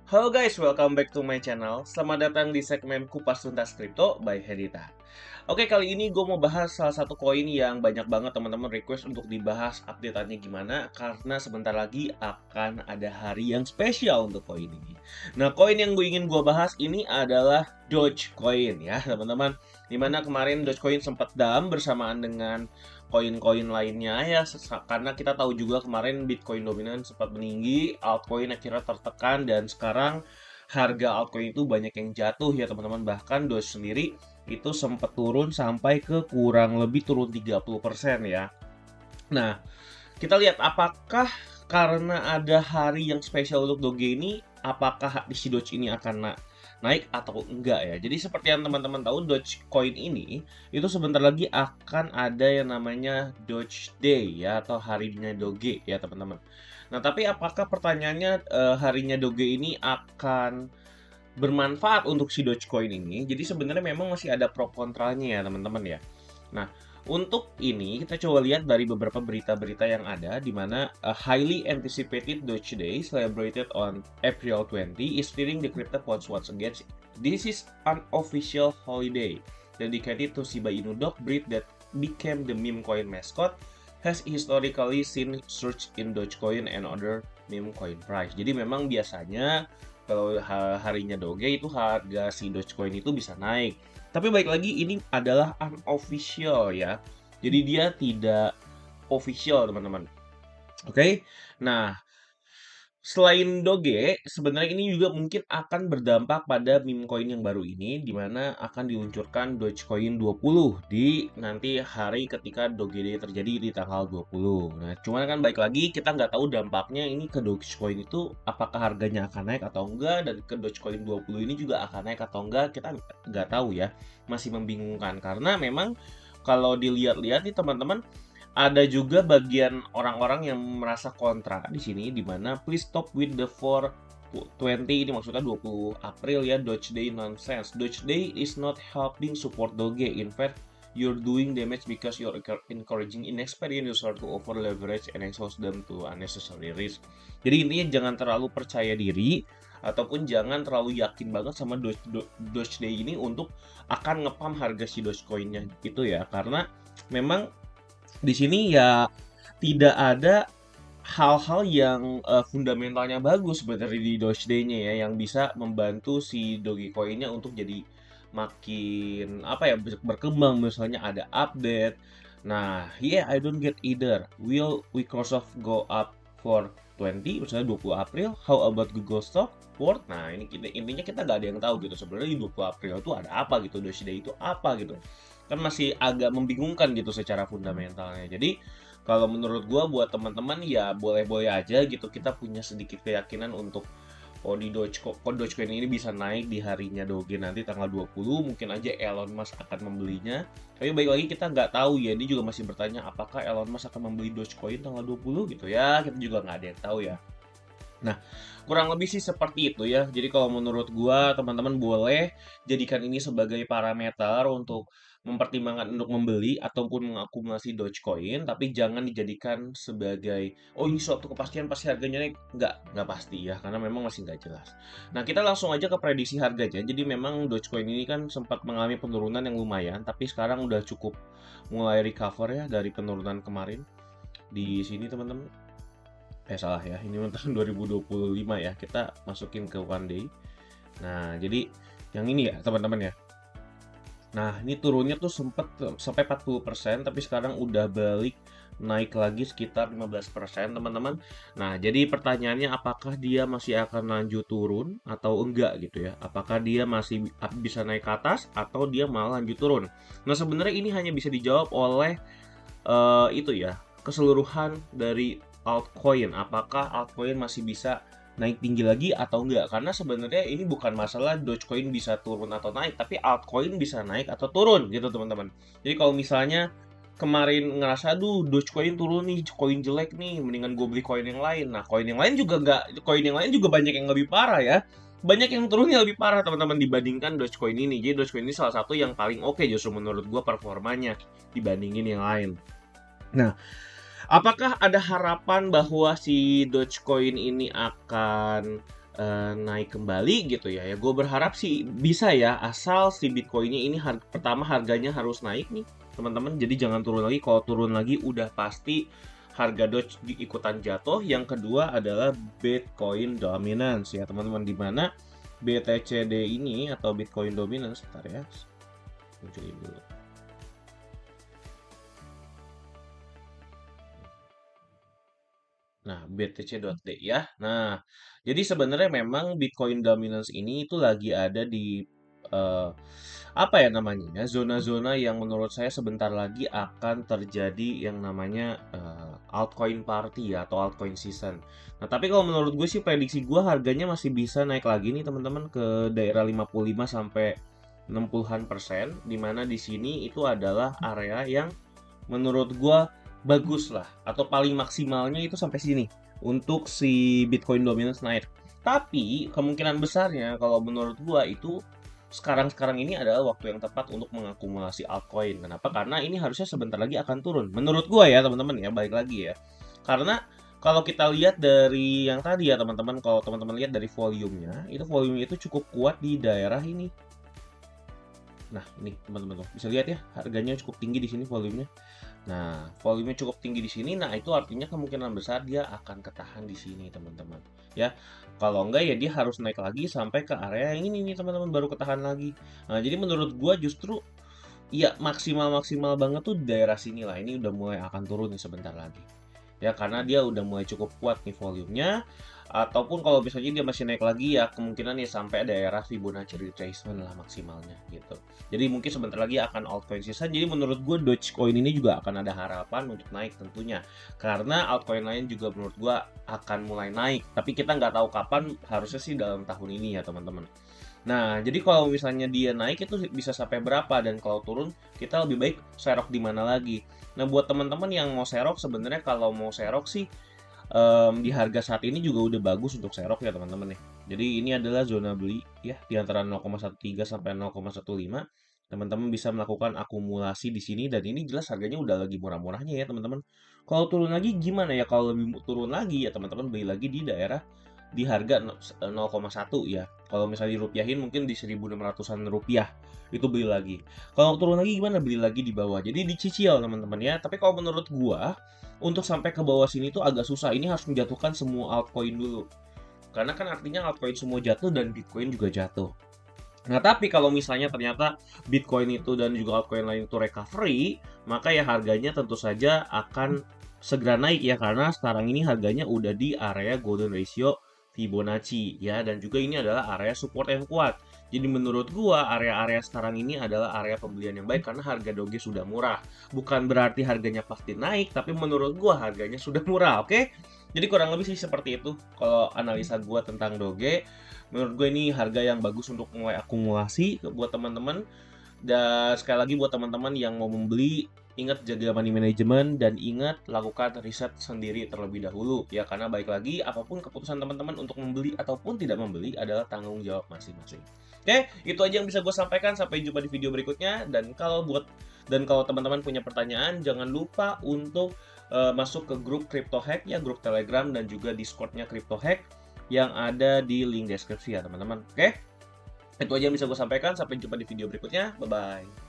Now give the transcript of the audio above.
Halo guys, welcome back to my channel. Selamat datang di segmen Kupas Tuntas Kripto by Hedita. Oke, kali ini gue mau bahas salah satu koin yang banyak banget teman-teman request untuk dibahas update-annya gimana, karena sebentar lagi akan ada hari yang spesial untuk koin ini. Nah, koin yang gue ingin gue bahas ini adalah Dogecoin ya teman-teman. Dimana kemarin Dogecoin sempat down bersamaan dengan koin-koin lainnya ya, karena kita tahu juga kemarin Bitcoin dominan sempat meninggi, altcoin akhirnya tertekan, dan sekarang harga altcoin itu banyak yang jatuh ya teman-teman. Bahkan Doge sendiri itu sempat turun sampai ke kurang lebih turun 30% ya. Nah, kita lihat apakah karena ada hari yang spesial untuk Doge ini, apakah si Doge ini akan naik atau enggak ya. Jadi seperti yang teman-teman tahu, Dogecoin ini itu sebentar lagi akan ada yang namanya Doge Day ya, atau harinya Doge ya teman-teman. Nah, tapi apakah pertanyaannya harinya Doge ini akan bermanfaat untuk si Dogecoin ini? Jadi sebenarnya memang masih ada pro kontranya ya teman-teman ya. Nah, untuk ini kita coba lihat dari beberapa berita-berita yang ada di mana a highly anticipated Doge Day celebrated on April 20 is steering the crypto coins once again. This is an official holiday dedicated to Shiba Inu dog breed that became the meme coin mascot, has historically seen surge in Dogecoin and other meme coin price. Jadi memang biasanya kalau harinya Doge itu harga si Dogecoin itu bisa naik. Tapi baik lagi, ini adalah unofficial ya. Jadi dia tidak official teman-teman. Oke. Nah, selain Doge, sebenarnya ini juga mungkin akan berdampak pada meme coin yang baru ini, di mana akan diluncurkan Dogecoin 20 di nanti hari ketika Doge Day terjadi di tanggal 20. Nah, cuman kan baik lagi kita nggak tahu dampaknya ini ke Dogecoin itu apakah harganya akan naik atau enggak, dan ke Dogecoin 20 ini juga akan naik atau enggak, kita nggak tahu ya. Masih membingungkan karena memang kalau dilihat-lihat nih teman-teman, ada juga bagian orang-orang yang merasa kontra di sini, di mana please stop with the 420, ini maksudnya 20 April ya, Doge Day nonsense. Doge Day is not helping support Doge. In fact, you're doing damage because you're encouraging inexperienced users to over leverage and expose them to unnecessary risk. Jadi intinya jangan terlalu percaya diri ataupun jangan terlalu yakin banget sama Doge Day ini untuk akan ngepam harga si Dogecoin-nya itu ya, karena memang di sini ya tidak ada hal-hal yang fundamentalnya bagus sebenarnya di Dogecoin-nya ya, yang bisa membantu si Dogecoin-nya untuk jadi makin apa ya, berkembang. Misalnya ada update. Nah, yeah, I don't get either. Will Microsoft go up for 20 misalnya 20 April? How about Google stock worth? Nah, ini intinya kita nggak ada yang tahu gitu sebenarnya di 20 April itu ada apa gitu, Dogecoin itu apa gitu. Kan masih agak membingungkan gitu secara fundamentalnya. Jadi kalau menurut gua buat teman-teman ya boleh-boleh aja gitu, kita punya sedikit keyakinan untuk Dogecoin ini bisa naik di harinya Doge nanti tanggal 20, mungkin aja Elon Musk akan membelinya. Tapi baik lagi kita nggak tahu ya, ini juga masih bertanya apakah Elon Musk akan membeli Dogecoin tanggal 20 gitu ya, kita juga nggak ada yang tahu ya. Nah, kurang lebih sih seperti itu ya. Jadi kalau menurut gua, teman-teman boleh jadikan ini sebagai parameter untuk mempertimbangkan untuk membeli ataupun mengakumulasi Dogecoin, tapi jangan dijadikan sebagai, oh ini suatu kepastian pasti harganya naik. Nggak pasti ya, karena memang masih nggak jelas. Nah, kita langsung aja ke prediksi harganya. Jadi memang Dogecoin ini kan sempat mengalami penurunan yang lumayan, tapi sekarang udah cukup mulai recover ya dari penurunan kemarin. Di sini teman-teman, salah ya, ini tahun 2025 ya, kita masukin ke one day. Nah, jadi yang ini ya teman-teman ya. Nah, ini turunnya tuh sempet sampai 40%, tapi sekarang udah balik naik lagi sekitar 15% teman-teman. Nah, jadi pertanyaannya apakah dia masih akan lanjut turun atau enggak gitu ya. Apakah dia masih bisa naik ke atas atau dia malah lanjut turun. Nah, sebenarnya ini hanya bisa dijawab oleh itu ya, keseluruhan dari altcoin. Apakah altcoin masih bisa naik tinggi lagi atau enggak? Karena sebenarnya ini bukan masalah Dogecoin bisa turun atau naik, tapi altcoin bisa naik atau turun gitu teman-teman. Jadi kalau misalnya kemarin ngerasa, aduh Dogecoin turun nih, koin jelek nih, mendingan gue beli koin yang lain. Nah, koin yang lain juga nggak, koin yang lain juga banyak yang lebih parah ya. Banyak yang turunnya lebih parah teman-teman dibandingkan Dogecoin ini. Jadi Dogecoin ini salah satu yang paling oke justru menurut gue performanya dibandingin yang lain. Nah, apakah ada harapan bahwa si Dogecoin ini akan naik kembali gitu ya. Ya gue berharap sih bisa ya, asal si Bitcoin-nya ini pertama harganya harus naik nih teman-teman. Jadi jangan turun lagi. Kalau turun lagi udah pasti harga Doge ikutan jatuh. Yang kedua adalah Bitcoin dominance ya teman-teman, di mana BTCD ini atau Bitcoin dominance, bentar ya, munculin dulu. Nah, BTC.D ya. Nah, jadi sebenarnya memang Bitcoin dominance ini itu lagi ada di eh, apa ya namanya ya, zona-zona yang menurut saya sebentar lagi akan terjadi yang namanya altcoin party ya, atau altcoin season. Nah, tapi kalau menurut gue sih prediksi gue harganya masih bisa naik lagi nih teman-teman ke daerah 55 sampai 60-an%, di mana di sini itu adalah area yang menurut gua bagus lah, atau paling maksimalnya itu sampai sini untuk si Bitcoin dominance naik. Tapi kemungkinan besarnya kalau menurut gua itu sekarang ini adalah waktu yang tepat untuk mengakumulasi altcoin. Kenapa? Karena ini harusnya sebentar lagi akan turun. Menurut gua ya teman-teman ya, balik lagi ya. Karena kalau kita lihat dari yang tadi ya teman-teman, kalau teman-teman lihat dari volumenya, itu volumenya itu cukup kuat di daerah ini. Nah, ini teman-teman bisa lihat ya, harganya cukup tinggi di sini volumenya. Nah, volumenya cukup tinggi di sini. Nah, itu artinya kemungkinan besar dia akan ketahan di sini, teman-teman. Ya, kalau enggak ya dia harus naik lagi sampai ke area yang ini nih, teman-teman, baru ketahan lagi. Nah, jadi menurut gua justru ya maksimal banget tuh di daerah sini lah. Ini udah mulai akan turun nih sebentar lagi. Ya, karena dia udah mulai cukup kuat nih volumenya. Ataupun kalau misalnya dia masih naik lagi ya kemungkinan ya sampai daerah Fibonacci retracement lah maksimalnya gitu. Jadi mungkin sebentar lagi akan altcoin season. Jadi menurut gue Dogecoin ini juga akan ada harapan untuk naik tentunya. Karena altcoin lain juga menurut gue akan mulai naik. Tapi kita nggak tahu kapan, harusnya sih dalam tahun ini ya teman-teman. Nah, jadi kalau misalnya dia naik itu bisa sampai berapa, dan kalau turun kita lebih baik serok di mana lagi. Nah, buat teman-teman yang mau serok, sebenarnya kalau mau serok sih di harga saat ini juga udah bagus untuk serok ya teman-teman ya. Jadi ini adalah zona beli ya di antara 0,13 sampai 0,15. Teman-teman bisa melakukan akumulasi di sini, dan ini jelas harganya udah lagi murah-murahnya ya teman-teman. Kalau turun lagi gimana ya? Kalau lebih turun lagi ya teman-teman beli lagi di daerah di harga 0,1 ya. Kalau misalnya dirupiahin mungkin di 1.600-an rupiah itu beli lagi. Kalau turun lagi gimana? Beli lagi di bawah. Jadi dicicil teman-teman ya. Tapi kalau menurut gua untuk sampai ke bawah sini tuh agak susah. Ini harus menjatuhkan semua altcoin dulu. Karena kan artinya altcoin semua jatuh dan Bitcoin juga jatuh. Nah, tapi kalau misalnya ternyata Bitcoin itu dan juga altcoin lain itu recovery, maka ya harganya tentu saja akan segera naik ya, karena sekarang ini harganya udah di area golden ratio Fibonacci ya, dan juga ini adalah area support yang kuat. Jadi menurut gua area-area sekarang ini adalah area pembelian yang baik karena harga Doge sudah murah. Bukan berarti harganya pasti naik, tapi menurut gua harganya sudah murah, oke? Jadi kurang lebih sih seperti itu kalau analisa gua tentang Doge. Menurut gue ini harga yang bagus untuk mulai akumulasi buat teman-teman. Dan sekali lagi buat teman-teman yang mau membeli, ingat jaga money management dan ingat lakukan riset sendiri terlebih dahulu ya, karena baik lagi apapun keputusan teman-teman untuk membeli ataupun tidak membeli adalah tanggung jawab masing-masing. Oke, itu aja yang bisa gue sampaikan. Sampai jumpa di video berikutnya. Dan kalau teman-teman punya pertanyaan, jangan lupa untuk masuk ke grup Crypto Hack ya, grup Telegram dan juga Discord-nya Crypto Hack yang ada di link deskripsi ya teman-teman. Oke, itu aja yang bisa gue sampaikan. Sampai jumpa di video berikutnya. Bye-bye.